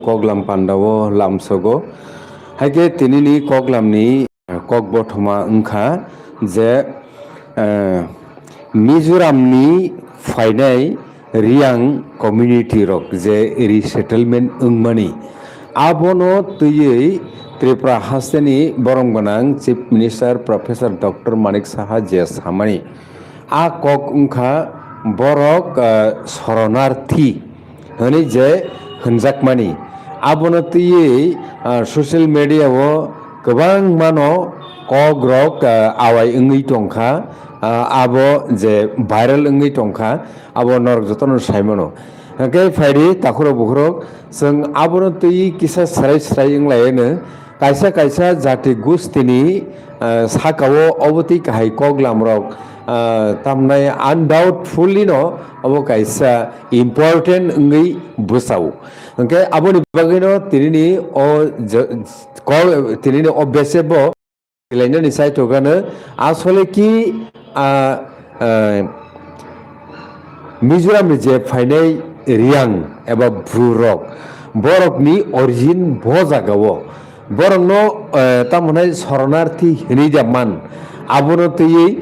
koglam pandawo lamsogo haike tinini koglamni kok bothoma wngkha je Mizoramni fainai Riang community rok je resettlement wngmani abono tuyui Tripura hasteni borong gonang Chief Minister Professor Dr. Manik Saha je samani a kok wngkha borok soronarthi hini je hunjakmani abono tuyui social media o gobang mano kok rok awai wngui tongkha abo je viral wngui tongkha abo norok jotono saimano hingke fairi takhoro bukhorok जों abono tui kisa sarai wnglaiono kaisa jati gustini sakao obotui kahai koglam rok tamnai undoubtedly no abo kaisa important wngui bwsao hingke aboni bagui tinini o besebo lainani saitogano asole ki Mizoram je fainai Riang eba Burok borokni origin bo jagao borokno tamonai soronarthi hinui man abono tui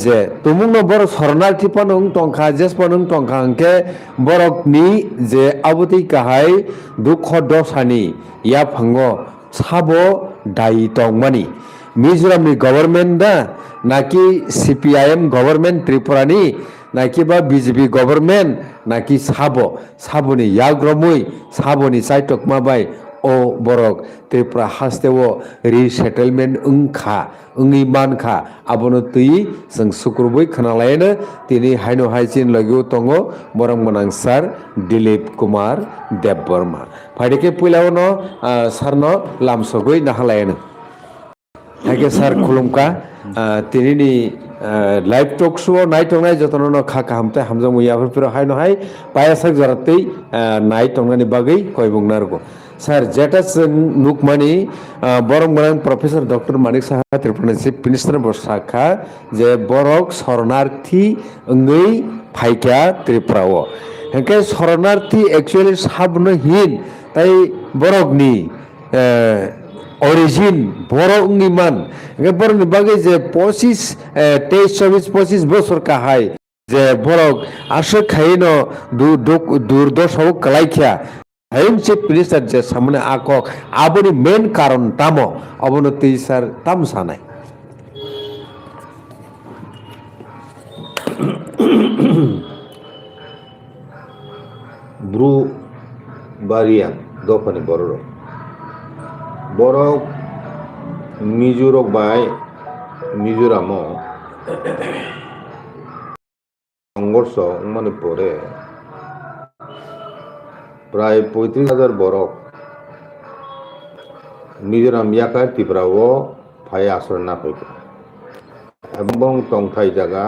je tumungno borok soronarthi pano tongkha jes pano tongkha hingke borokni je abotui kahai dukho dosani ya phango sabo dai tongmani Mizoramni government da naki CPIM government Tripurani naki ba BJP government naki saboni yagromui saboni saitokma bai o borok Tripura hasteo resettlement wngui mankha abono tui जों sukrubui khonalaiono tini haino haichin logio tongo borong manang sir Dilip Kumar Debbarma faidike puilao no sarno lamsogui nahalaiono haike sir khulumka tinini live talk show naitongnai jotono no kha kahamte hamjamui yaphor haino hai payasak joratei naitongnani bagui koibung nargo sir jeta जों nukmani borong borang Professor Dr. Manik Saha Tripura Chief Minister bosakha je borok soronarthi wngui phaikha Tripura o hingke soronarthi actually sabno hin tai borokni origin boro wngui man hingke borokni bagui je 23-24 bosor kahai je borok asok khaino durdosha kalaikha Hayung Chief Minister je samne akok aboni main karon tamo abono tui sir tam sanai Bru Barian dopani borok Mizorok bai Mizoramo সংঘর্ষ মানে পরে প্রায় 35,000 বরক মিজোরাম ইয়াকা ত্রিপুরাও phi আশ্রয় না পাইকা এবং টংথাই জায়গা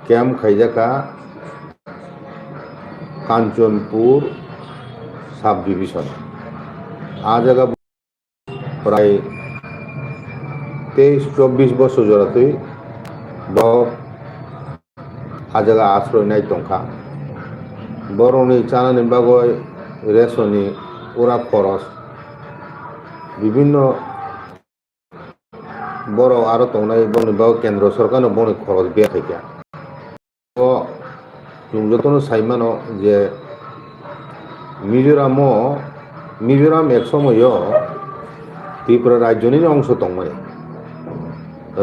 camp খাইজাকা Kanchanpur sub division আ জায়গা প্রায় 23-24 বছর জড়াতেই আ জায়গা আশ্রয় নাই টংখা বরনি চানানি বাগয় রেশনি ওরা খরচ বিভিন্ন বড় আরো তংনাই বনি বাগ কেন্দ্র সরকার বনি খরচ বে থাকা তো যতন সাইমানো যে মিজোরাম এক সময় ত্রিপুরা রাজ্যনি অংশ তংমাই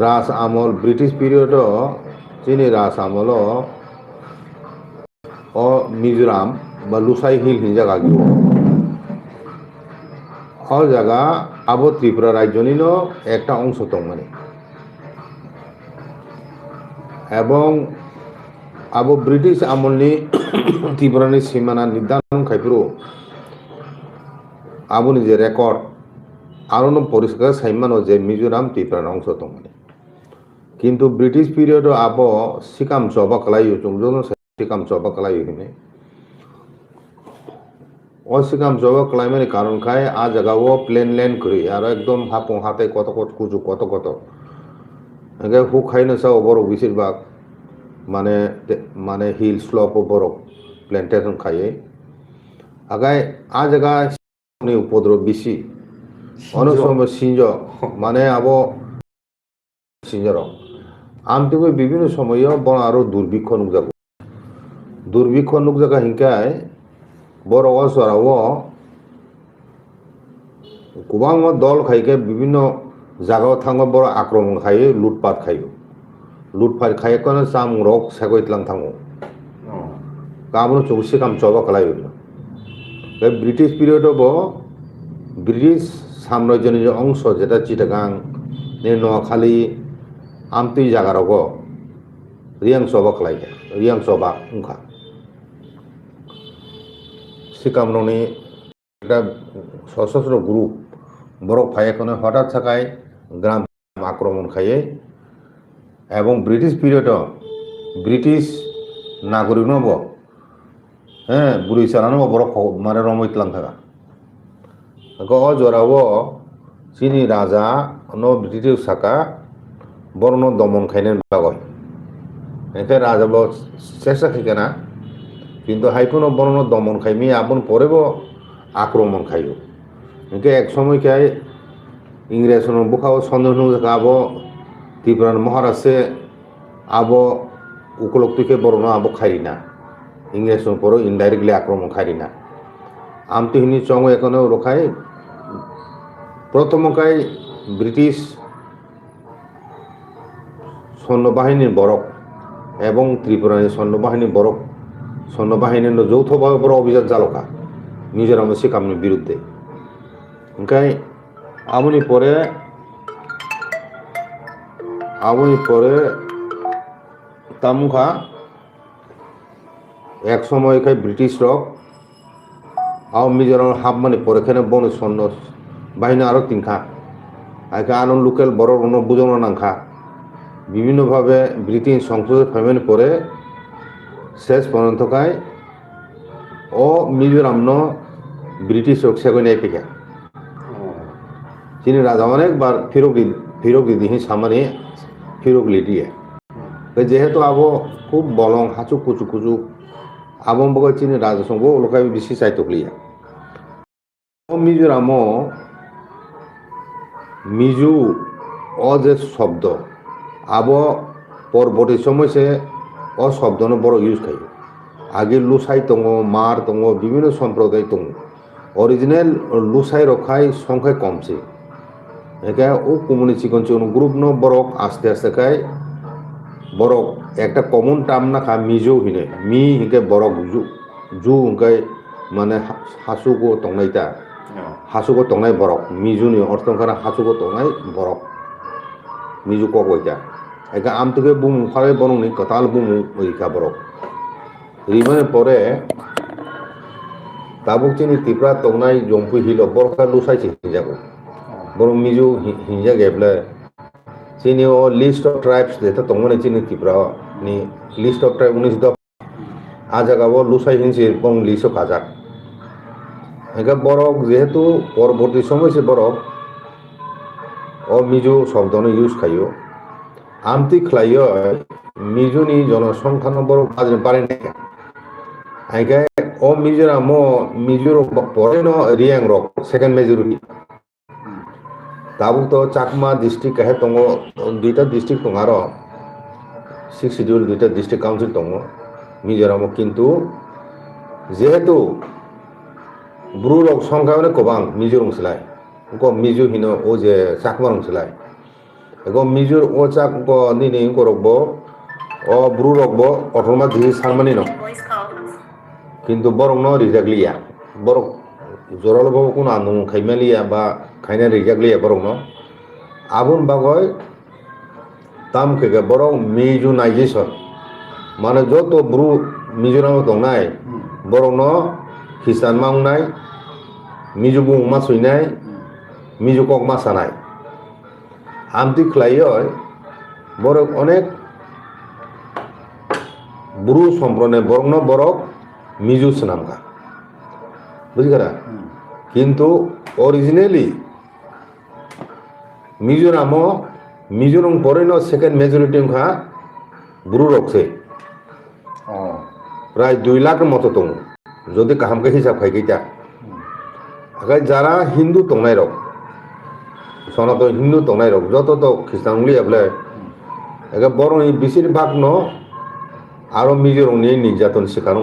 রাজ আমল ব্রিটিশ পিরিয়ড চিনি রাজ আমল ও মিজোরাম বা লুসাই হিল হিন জায়গা গিয়ে অ জায়গা আবো ত্রিপুরা রাজ্যনিন একটা অংশ তংমানে এবং আবো ব্রিটিশ আমলনি ত্রিপুরানি সীমানা নির্ধারণ খাইপুরো আবনি যে রেকর্ড আরো পরিষ্কার সাইমানো যে মিজোরাম ত্রিপুরার অংশ তংমানে কিন্তু ব্রিটিশ পিরিয়ড আবো সিকাম চবা কলাই চুংজন সিকাম চবা কলাই হিনে অসিকাম জব ক্লাইমের কারণ খায় আ জায়গাও প্লেন ল্যান্ড করি আর একদম হাপং হাতে কত কুচু কত এগে হু খাইনো চাও বড় বেশিরভাগ মানে হিল স্লপ বড় প্ল্যান্টেশন খাইয়ে আগায় আ জায়গা উপদ্রব বেশি অনেক সময় সিঞ্জ মানে আবো সিঞ্জর আমটিকে বিভিন্ন সময় বড় আরো দুর্ভিক্ষ নুকজাগো দুর্ভিক্ষ নুকজাগা হিংকায় বড় অসরাও গোबां দল খাইকে বিভিন্ন জায়গাও থাঙ্গ বড় আক্রমণ খাইয়ে লুটপাট খাইও লুটপাট খাইয়ে কোনো চাম রক সেগইতলাং থাঙ্গো কামনো চৌসি কাম চবা খালাইও बे ब्रिटिश पिरियड ब्रिटिश साम्राज्यनि जे अंश जेटा चिटागां नोआखाली आमती जागाराव रियां सभा खालायगे रियां सभा उनखा सिकामनि একটা সশস্ত্র গ্রুপ বরফ ফায়াকনে হঠাৎ থাকায় গ্রাম আক্রমণ খাইয়ে এবং ব্রিটিশ পিরিয়ড ব্রিটিশ নাগরিক নব হ্যাঁ বুড়ি চালানো বরফ মানে রমইতলাং থাকা জরাও চিনি রাজা ন ব্রিটিশ থাকা বরণ দমন খাইনের বাগয় এখানে রাজা চেষ্টা থাকে না কিন্তু হাইকুনো বরণ দমন খাইমি আপন পরেব আক্রমণ খাইও একে এক সময় খাই ইংরেজ বুখাও সন্দেহ আবো ত্রিপুরার মহারাষ্ট্রে আবো উপলব্ধিকে বরণ আবো খাই না ইংরেজ পরও ইনডাইরেক্টলি আক্রমণ খাই না আমতিহিনী চং এখনো রখাই প্রথমকাই ব্রিটিশ সৈন্যবাহিনীর বরফ এবং ত্রিপুরার সৈন্যবাহিনীর বরফ সৈন্যবাহিনীর যৌথভাবে বড় অভিযান চালকা মিজোরাম সিকামনি বিরুদ্ধে ওখানে আমনি পরে তামুখা এক সময় খাই ব্রিটিশ রক আও মিজোরাম হাফ মানে পরে এখানে বন সৈন্য বাহিনী আরো তিনখা আগে আনন্দ লোকেল বড় বুঝানো নাংখা বিভিন্নভাবে ব্রিটিশ সংসদে ফেমেন পরে শেষ পর্যন্তকায় ও মিজোরাম ব্রিটিশ সেগুন এপিকা চিনি রাজা অনেকবার ফিরক দিদি সামানি ফিরক লিডিয়ে যেহেতু আবো খুব বলং হাঁচুক কুচুক কুচুক আবম বগে চিনি রাজা সঙ্গ ওলোকাই বেশি চাইতকলিয়া মিজোরাম মিজু অ যে শব্দ আবো পরবর্তী সময় সে অ শব্দ বড় ইউজ খাই আগে লুসাই দङ মার দङ বিভিন্ন সম্প্রদায় দङ অরিজিনাল লুসাই রখাই সংখ্যায় কমছে একা ও কমিউনিটি কোন গ্রুপ বরক আস্তে আস্তে খাই বরক একটা কমন টার্ম না খা মিজো হিনে মি হিকে বরক জু হিকে মানে হাসুগো দংনাইতা হাসুগো দংনাই বরক মিজুনি অর্থ খানা হাসুগো দংনাই বরক মিজু কক ওইটা একা আম থেকে বুম ফারে বরংনি কতাল বুম ওইকা বরক রিমানে পরে তাবুক চিনি ত্রিপুরা দংনাই জম্পু হিল বরকা লুসাইছে হিজাগো বরং মিজু হিজা গেবলে চিনি ও লিস্ট অফ ট্রাইবস যেটা দংনে চিনি ত্রিপুরা নি লিস্ট অফ ট্রাইব 19 আজাগাবো লুসাই হিনছে বং লিস্ট কাজাক একা বরক যেহেতু পরবর্তী সময় সে বরক ও মিজু শব্দনে ইউজ খাইও আমতি খ্লাইও মিজুনি জনসংখ্যা নম্বর পারে না আইকে ও মিজোরাম মিজোর পরে রিয়াং রক সেকেন্ড মেজরিটি তাবুক তো চাকমা ডিস্ট্রিক্ট কাহে দङ দুইটা ডিস্ট্রিক্ট দङ আरो 6 শিডিউল দুইটা ডিস্ট্রিক্ট কাউন্সিল দङ মিজোরাম কিন্তু যেহেতু ব্রু রক সংখ্যা অনেক কবাং মিজো রংসলাই মিজো হিনো ও যে চাকমা রংসলাই মিজোর ও চাক নিনি করব ও ব্রু রকব অথমা দিহি সারমানি ন কিন্তু বরং রিজাগলিয়া বরং জোরালভাবে কোনো আন্দোলন খাইমালিয়া বা খাইনা রিজাগলিয়া বরং আবুন বাগয় তাম খেগে বরং মিজুনাইজেশন মানে যত ব্রু মিজোরাম দংনাই বরং খ্রিস্টান মাংনাই মিজু বুং मा सैनाय मिजु কক मा सानाय আমতি খ্লাইয় বরক অনেক ব্রু সম্প্রদায় বরং বরক মিজু নামকা বুঝিগারা কিন্তু অরিজিনালি মিজোরাম মিজোরাম পরে সেকেন্ড মেজরিটি খা ব্রু রকছে প্রায় 2 লাখ মতো দङ যদি কাহামকে হিসাব খাই গেটা আগে যারা হিন্দু তংনাই রক সনাতন হিন্দু তংনাই রক যত তো খ্রিস্টান বলে একে বড় বেশিরভাগ ন আরো মিজোরংনি নির্যাতন শিকার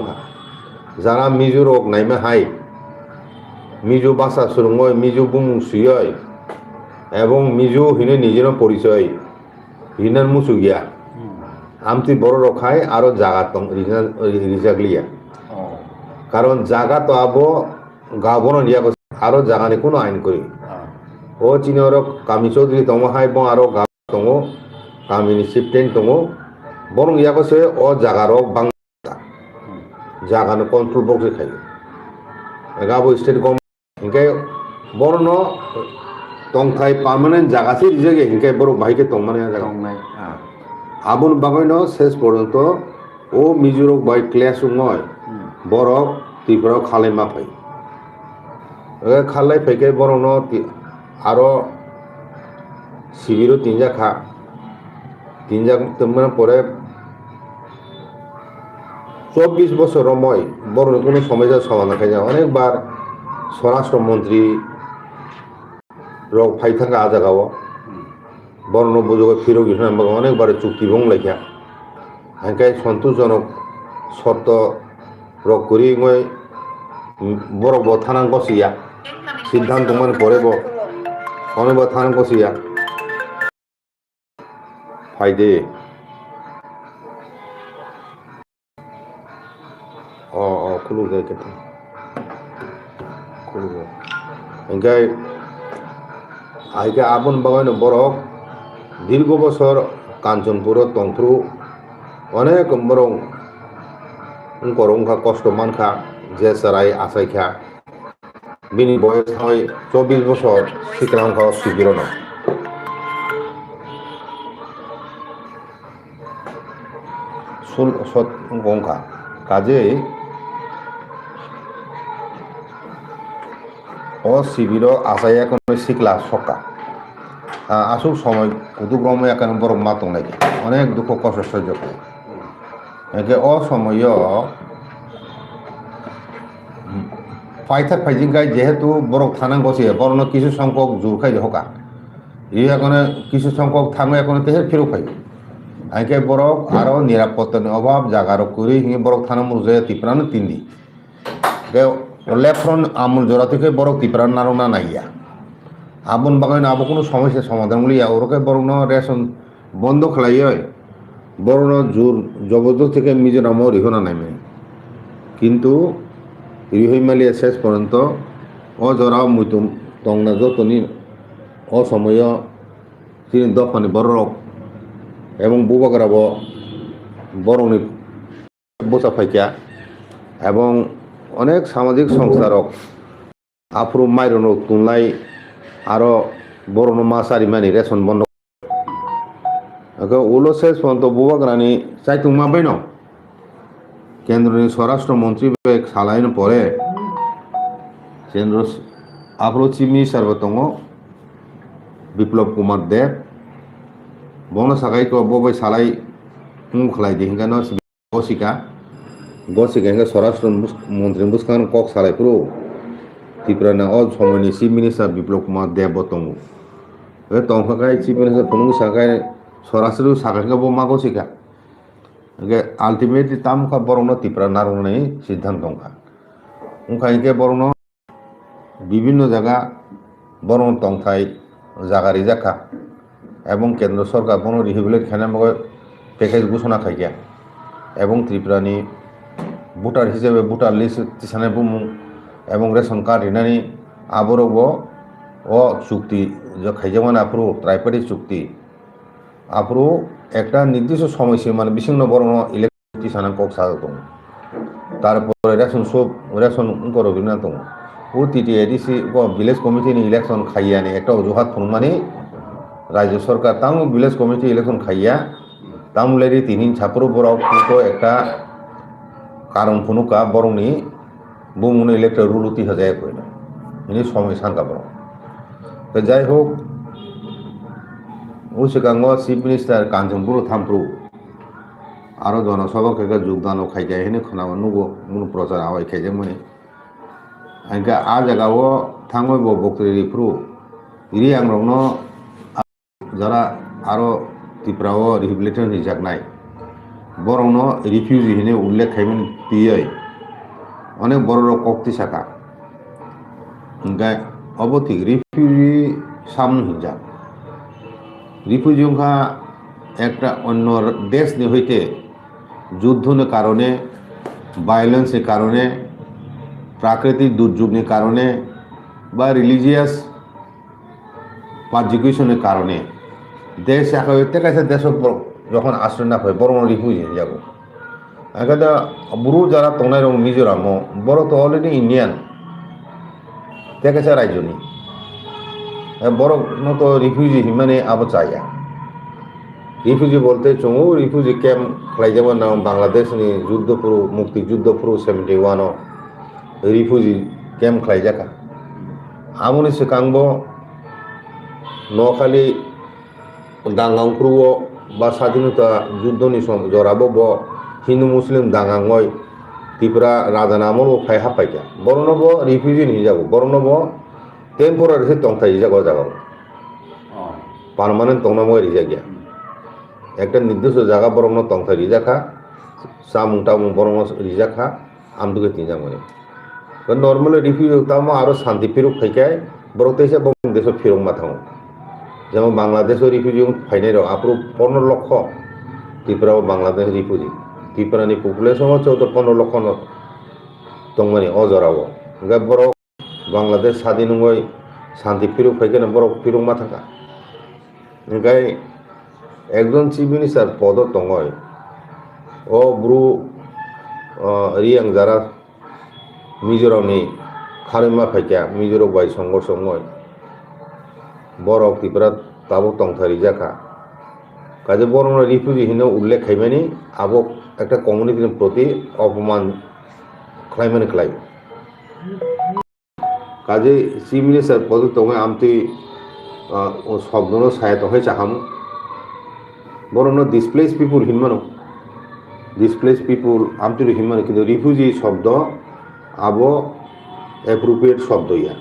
যারা মিজোরক নাইমে হাই মিজো ভাষা সুরঙ্গয় মিজো বুমুং সুয়য় এবং মিজো হিনে নিজের পরিচয় হিনার মুসু গিয়া আমতি বড় রখায় আরো জায়গা দং রিজাগলিয়া কারণ জায়গা তো আবো গাবন নিয়া আরো জায়গানি কোনো আইন করি ও চিনর কামি চৌধুরী দङ হাই বং আরো গা দङ কামিনি সিফটেন দङ বরং ইয়াকসে ও জায়গার বাং জায়গানো কন্ট্রোল বক্সে খাই গাবো স্টেট গভর্নমেন্ট হিংকে বড় তংথাই পার্মানেন্ট জায়গাছে রিজাগে হিংকে বড় ভাইকে তংমানে জায়গা আবুন বাগাইনো শেষ পর্যন্ত ও মিজোরক বাই ক্লেশ নয় বরফ ত্রিপুরা খালাই মা ফাই খালাই ফাইকে বড় আরো শিবিরও তিনজা তেমন পরে 24 বছর মই বড় কোনো সমস্যার সমাধান খাই অনেকবার স্বরাষ্ট্রমন্ত্রী রক ফাই থাকা আজাগাও বর্ণ বুঝোগ ফিরো গিয়ে অনেকবার চুক্তি বং লেখা হ্যাঁ সন্তোষজনক শর্ত রক করি মই বরফ থানাং বসিয়া সিদ্ধান্ত মানে পরে অনেক থানাং বসিয়া ফাইদে খুলুক যায় কেটে খুলুক হ্যাঁ আইকে আবন বাগান বরফ দীর্ঘ বছর কাঞ্চনপুর তন্ত্রু অনেক বরং করংখা কষ্ট মানখা যে সারাই আসাইখা বিনি বয়স হয় 24 বছর শিখরাংখা শিবির না গংখা কাজে ও শিবির আসাই এখন শিখলা সকা আসুক সময় কুতুক্রমে এখন বরং মাতং নাকি অনেক দুঃখ কষ্ট সহ্য করে একে অসময় ফাইথাক ফাইজিংকাই যেহেতু বরফ থানা গছে বরণ কিছু সংখ্যক জোর খাই হকা ই এখন কিছু সংখ্যক থাঙে এখন তেহে ফেরো খাই আইকে বরফ আরো নিরাপত্তার অভাব জাগার করি হিঙে বরফ থানা মুজে তিপ্রানো তিনদি লেফ্রন আমুল জোড়া থেকে বরফ তিপ্রান নারনা নাইয়া আবন বাগান আবো কোনো সমস্যার সমাধান বলিয়া ওরকে বরং রেশন বন্ধ খেলাই বরং জোর জবরদস্ত থেকে মিজোরামও রিহনা নামে কিন্তু রিহই মালিয়া শেষ পর্যন্ত অজরাও মুতুম দংনা যতনি অসময় তিনি দফানি বড় এবং বুবাগরাব বরংনি বোচা ফাইকা এবং অনেক সামাজিক সংস্থারক আফরু মাইরন তুনলাই আরো বড় মাসারি মানি রেশন বন্ধ ওলো শেষ পর্যন্ত বুবাগরানি চাইতুং মাবাই ন কেন্দ্রীয় স্বরাষ্ট্রমন্ত্রী সালাইন পরে কেন্দ্র আফরো চিফ মিনিস্টার দङ বিপ্লব কুমার দেব বন সাগাইকে ববাই সালাই খালাই দি হিংগানো গসিকা হিংগা স্বরাষ্ট্র মন্ত্রী বুসকান কক সালাই পুরো Tripura all সময়নি chief minister Biplab Kumar Deb দङ তংখাকাই chief minister ফনুং সাকাই স্বরাষ্ট্র সাকাইকে বমা গসিকা আলটিমেটলি তামখা বরং ত্রিপুরা নারংনাই সিদ্ধান্ত দংখা ওখাইকে বরং বিভিন্ন জায়গা বরং তংথাই জাগারি জাখা এবং কেন্দ্র সরকার বন রিহেবিলিট খেনে প্যাকেজ ঘোষণা খাইয়া এবং ত্রিপুরানি ভোটার হিসেবে ভোটার লিস্ট তিসানে বুমু এবং রেশন কার্ড হিনানি আবরব ও চুক্তি খাইজামান আফরু ত্রাইপারি চুক্তি আফরু একটা নির্দিষ্ট সময়সীমা মানে বিচ্ছিন্ন বরং ইলেকট্রিক তিসানা কক সাজা দङ তারপরে রেশন সব রেশন করবি না দङ ও টিটিএডিসি ভিলেজ কমিটিনি ইলেকশন খাইয়ানি একটা অজুহাত ফোনমানি রাজ্য সরকার তাম ভিলেজ কমিটি ইলেকশন খাইয়া তামুলেরি তিনহিন ছাত্র বরফ একটা কারণ ফনুকা বরংনি বুমুন ইলেকট্রিক রুল উতি হাজায় কই না ইনি সময় সাঙ্কা বরং তো যাই হোক ও সেখাঙ্গ চিফ মিনিস্টার কাঞ্চনপুর থামপ্রু আরও জনসভা খেয়ে যোগদানও খাইজায় হেনে খোনাবো নুবো মুন প্রচার আওয়াই খাইজায় মনে আঙ্কা আ জায়গাও থাঙ্গই বক্তরি রিফ্রু ইরি আংরংনো যারা আরও ত্রিপুরাও রিহেবিলিটেশন হিসাক নাই বরংনো রিফিউজি হিনে উল্লেখ খাইমেন পিয়ে অনেক বড় কক্তি শাখা অবধিক রিফিউজি সামনে হিসাব রিফিউজি একটা অন্য দেশ হইতে যুদ্ধের কারণে ভায়োলেন্সের কারণে প্রাকৃতিক দুর্যোগের কারণে বা রিলিজিয়াস পারজিকিউশনের কারণে দেশ একে কাছে দেশ যখন আশ্রয় না হয় বড় রিফিউজি যাব এখানে বুড়ো যারা তংনাই রং মিজোরাম বড় তো অলরেডি ইন্ডিয়ান তেকেছে রাজ্যনি বড় তো রিফিউজি মানে আবো চাইয়া রিফিউজি বলতে চঙু রিফিউজি ক্যাম্প খাই যেমন বাংলাদেশনি যুদ্ধপুরু মুক্তিযুদ্ধপুরু 71 রিফিউজি ক্যাম্প খাই যাকা আমনি সিকাংব নখালি দাঙ্গাংক্রুও বা স্বাধীনতা যুদ্ধনি জরাবো ব হিন্দু মুসলিম দাঙ্গাঙ্গয় ত্রিপুরা রাজানামল ও ফাই হাপাইকা বরণব রিফিউজি নিয়ে যাব বরণব টেম্পোরারি টংথাই যাগো যাগাও পার্মানেন্ট টংনাময় রিজা গিয়া একটা নির্দিষ্ট জায়গা বরং টংথাই রিজাখা সামুং টামুং বরং রিজাখা আমদুকে তিনজা মনে নর্মালি রিফিউজি তাম আরো শান্তি ফিরুক খাইকায় বরং তেসে বং দেশ ফিরং মাথাও যেমন বাংলাদেশও রিফিউজি ফাইনাই আপনি 15 লক্ষ ত্রিপুরা বাংলাদেশ রিফিউজি ত্রিপুরানি পপুলেশন 14-15 লক্ষ দংমানি অজরাও বড় বাংলাদেশ স্বাধীন হয়ে শান্তি ফিরুক ফাইকেন বড় ফিরুক মাথাকা ওই একজন চিফ মিনিস্টার পদ দঙয় ও ব্রু রিয়াং যারা মিজোরামনি খারিমা ফাইকা মিজোরাম বাই সংঘর্ষ বড় ত্রিপুরা তাবো টংথারি জাখা কাজে বড় রিফিউজি হিনে উল্লেখ খাইমানি আবো একটা কমিউনিটির প্রতি অপমান খাইমানি খাই কাজে চিফ মিনিস্টার পদ দঙে আমতি শব্দনো সায়াত হয়ে চাহাম বড় ডিসপ্লেস পিপুল হিনমানো ডিসপ্লেস পিপুল আমতি হিনমানো কিন্তু রিফিউজি শব্দ আবো অ্যাপ্রোপ্রিয়েট শব্দ ইয়া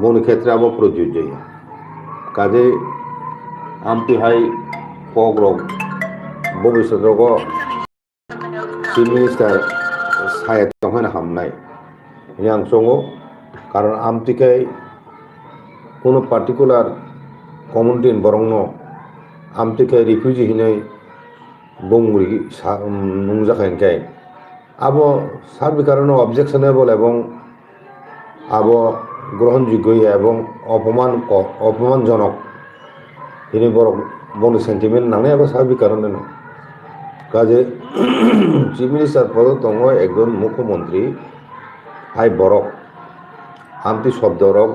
বন ক্ষেত্রে আবো প্রযোজ্য ইয়া কাজে আমতি হাই পগ রগ ভবিষ্যৎ রগ চিফ মিনিস্টার সায়াত হয় হামনাই রিয়াং সঙ্গ কারণ আমতিকে কোনো পার্টিকুলার কমিউনিটি বরং আমতিকে রিফিউজি হিনে বংগুড়ি নুংজাখাইনকাই আবো সার্বিক কারণে অবজেকশনেবল এবং আবো গ্রহণযোগ্য এবং অপমানজনক হিনে বড় বন সেন্টিমেন্ট নামে আবার সার্বিক কারণে না কাজে চিফ মিনিস্টার পদ দङ একজন মুখ্যমন্ত্রী হাই বরক আমতি শব্দ রক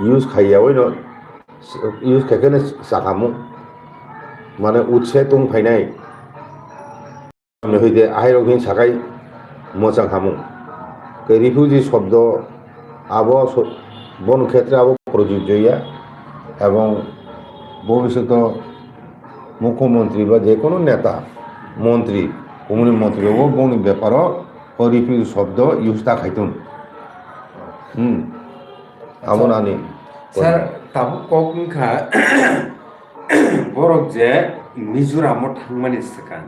ইউজ খাইয়াওই ন ইউজ খাইখানে চাকামু মানে উৎসে তুং ফাইনাই হইতে আহাই রকম সাকাই মোচাং হামু রিফিউজি শব্দ আবো বন ক্ষেত্রে আবো প্রযোজ্য ইয়া এবং ভবিষ্যৎ মুখ্যমন্ত্রী বা যে কোনো নেতা মন্ত্রী কমিউনিটি মন্ত্রী ও বনি ব্যাপারও রিফিউজি শব্দ ইউজটা খাইতুন আমন আনি স্যার তাবো কংখা বরক যে মিজোরামও থাंगमानि सिगां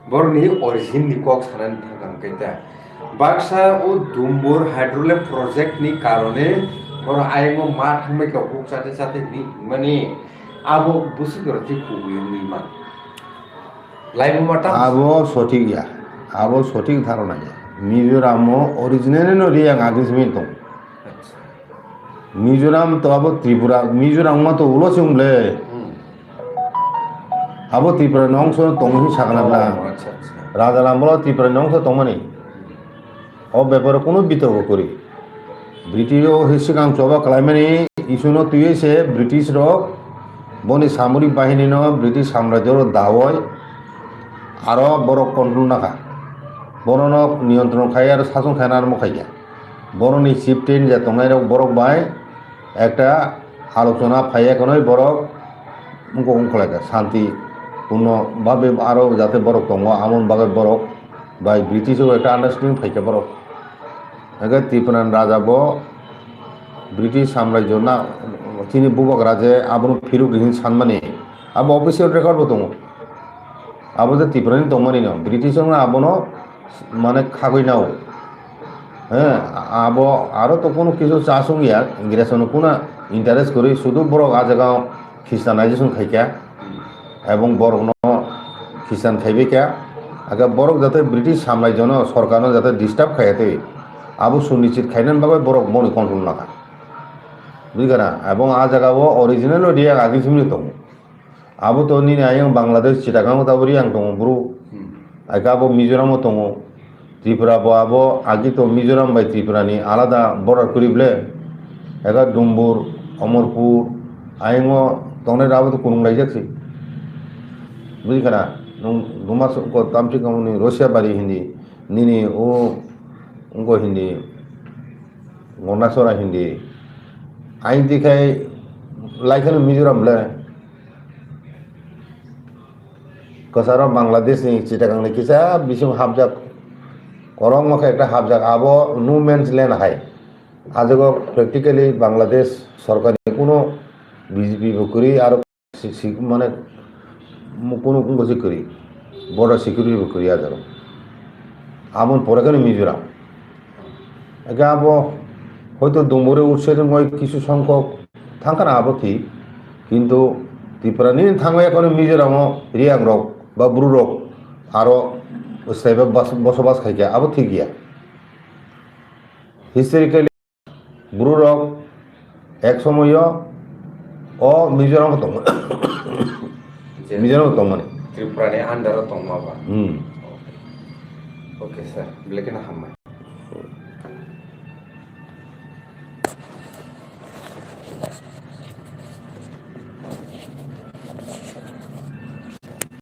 बर'नि अरिजिननि कक सानानै थांगांखैदा बाक्सा ও दुम्बुर हाइड्रोलेक प्रजेक्टनि कारणे बर' आयेंआव मा थांबायखौ हुक साथे साथे माने आबो बुसुगरथि खुबैनि मा लाइव माटा आबो सঠিক ইয়া আবো সঠিক ধারণা ইয়া মিজোরামও অরিজিনালি রিয়াং আগিসমিন দं মিজোরাম তো আবো ত্রিপুরা মিজোরাম তো উলসিংলে আবো ত্রিপুরা অংশ দংহি সাগনাবলা রাজারামবল ত্রিপুরা অংশ দংমানি ও ব্যাপারে কোনো বিতর্ক করি ব্রিটিশ সিগাং চবা খালাইমানি ইস্যুনো তুইছে ব্রিটিশ রক বনি সামরিক বাহিনী ন ব্রিটিশ সাম্রাজ্যর দাওয় আরো বড় কন্ট্রোল নাখা বড় নিয়ন্ত্রণ খাই আর শাসন খাইনার খাইয়া বড়নি চিফটেন যে তোমার বরক বাই একটা আলোচনা ফাইয়া কোনো বরক মুখ খোলাইকা শান্তি পূর্ণভাবে আরও যাতে বরক দङ আমন বাগে বরক বা ব্রিটিশও একটা আন্ডারস্ট্যান্ডিং ফাইকে বরক এগে ত্রিপুরান রাজাবো ব্রিটিশ সাম্রাজ্য না তিনি বুবক রাজে আবনো ফিরুক হিন সানমানি আবো অফিসিয়াল রেকর্ডবো দङ আবো যে ত্রিপুরানি দংমানি ন ব্রিটিশও আবনো মানে খাগৈ নাও হ্যাঁ আবো আরও তো কোনো কিছু চাষও গিয়া ইংরেজনো কোনো ইন্টারেস্ট করি শুধু বরক আজগাঁও খ্রিস্টানাইজেশন খাইকা এবং বরক খ্রিস্টান খাইবে কে আগে বরক যাতে ব্রিটিশ সাম্রাজ্য সরকার যাতে ডিস্টার্ব খাইতে আবো সুনিশ্চিত খাইনান বাবা বরক মনে কন্ট্রোল নাকা বুঝলি না এবং আ জায়গাও অরিজিনাল রিয়াং আগে সিমনি দङ আবো তো নি আইং বাংলাদেশ চিটাগাং তাবো রিয়াং দङ ব্রু আগে আবো মিজোরামও দङ ত্রিপুরা আবো আগে তো মিজোরাম বাই ত্রিপুরানি আলাদা বর্ডার করিবলে এগা ডুম্বুর অমরপুর আইংও দংনাই আবো তো কুরুং লাইজাকছি বুঝলি না দুমাস তামসি কামনি রশিয়া বাড়ি হিন্দি নিনি ও উঙ্গো হিন্দি গন্ডাসরা হিন্দি আইন দিখাই লাইখানে মিজোরাম লে কসার বাংলাদেশ নি চিটাগাং কিসা বিসিম হাবজাক করং মখে একটা হাবজাক আবো নো মেন্স ল্যান্ড হাই আজগো প্র্যাকটিক্যালি বাংলাদেশ সরকারি কোনো বিজেপি করি আর মানে কোনো কোনো করি বর্ডার সিকিউরিটি করি আজ আমন পরে কেন মিজোরাম একে আবো হয়তো ডুম্বুরে উঠছে কিছু সংখ্যক থাকা না আবো ঠিক কিন্তু ত্রিপুরা নিয়ে থাঙ্গা এখন মিজোরামও রিয়াং রক বা ব্রু রক আরও সাইবে বসবাস খাইকে আবো ঠিক গিয়া হিস্টোরিক্যালি ব্রু রক এক সময় ও মিজোরাম দङ মিজোরাম দङ মানে ত্রিপুরানি আন্ডারও দङ মাবা ওকে স্যার ব্লেকেনা হামা